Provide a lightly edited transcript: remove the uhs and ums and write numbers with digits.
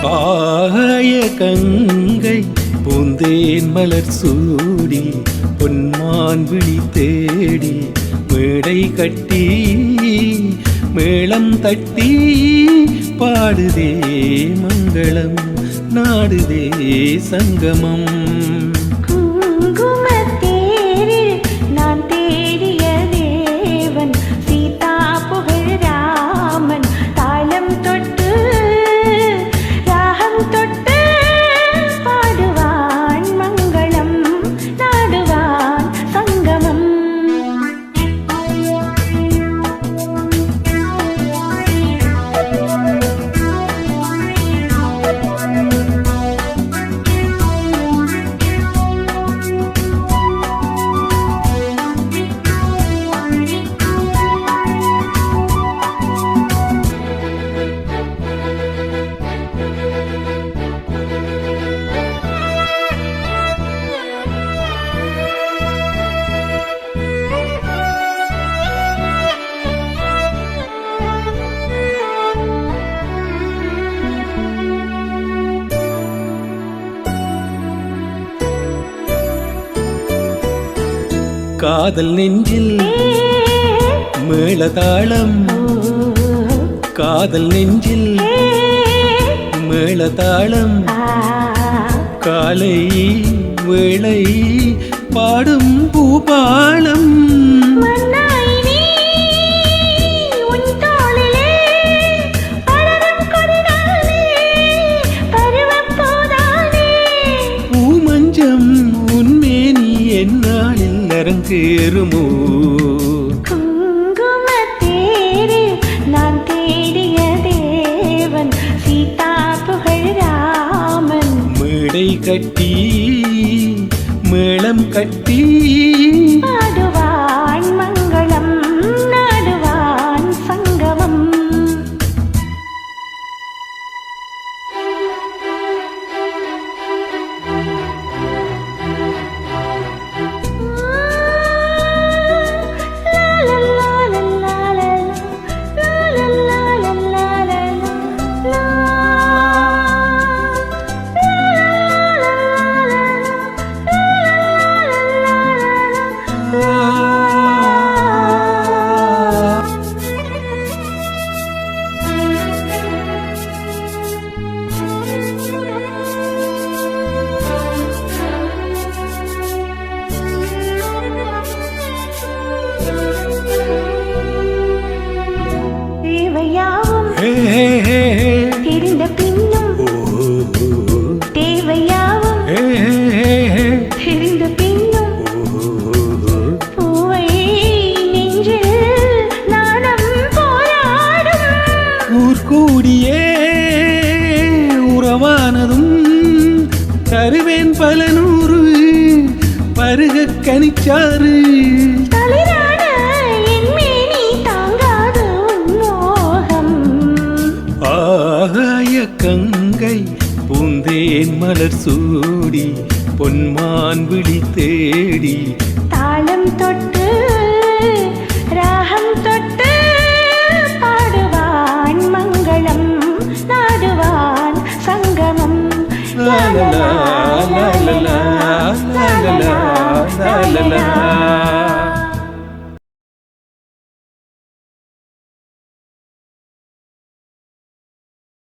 ஆய கங்கை பூந்தேன் மலர் சூடி பொன்மான் விழி தேடி மேடை கட்டி மேளம் தட்டி பாடுதே மங்களம் நாடுதே சங்கமம். காதல் நெஞ்சில் மேளதாளம் காதல் நெஞ்சில் மேளதாளம் காலை வேளை பாடும் பூபாலம் பூமஞ்சம் உன்மேனி என்னாளில் அரங்கேறுமோ குங்குமத்தேரு நான் தேடிய தேவன் சீதா புகழ் ராமன் மேடை கட்டி மேளம் கட்டி பாடுவான் மங்களம் நாடுவான் சங்கமம். தெரிந்த பின்னும் தேவையாவும் தெரிந்த பின்னும் பூவை நெஞ்சில் நாணம் போராடும் ஊர்கூடியே உறவானதும் தருவேன் பல நூறு பருக கனிச்சாறு கங்கை பூந்தேன் மலர் சூடி பொன்மான் விழி தேடி தாளம் தொட்டு ராகம் தொட்டு பாடுவான் மங்களம் நாடுவான் சங்கமம். லா லா லா லா லா லா லா லா லா லா.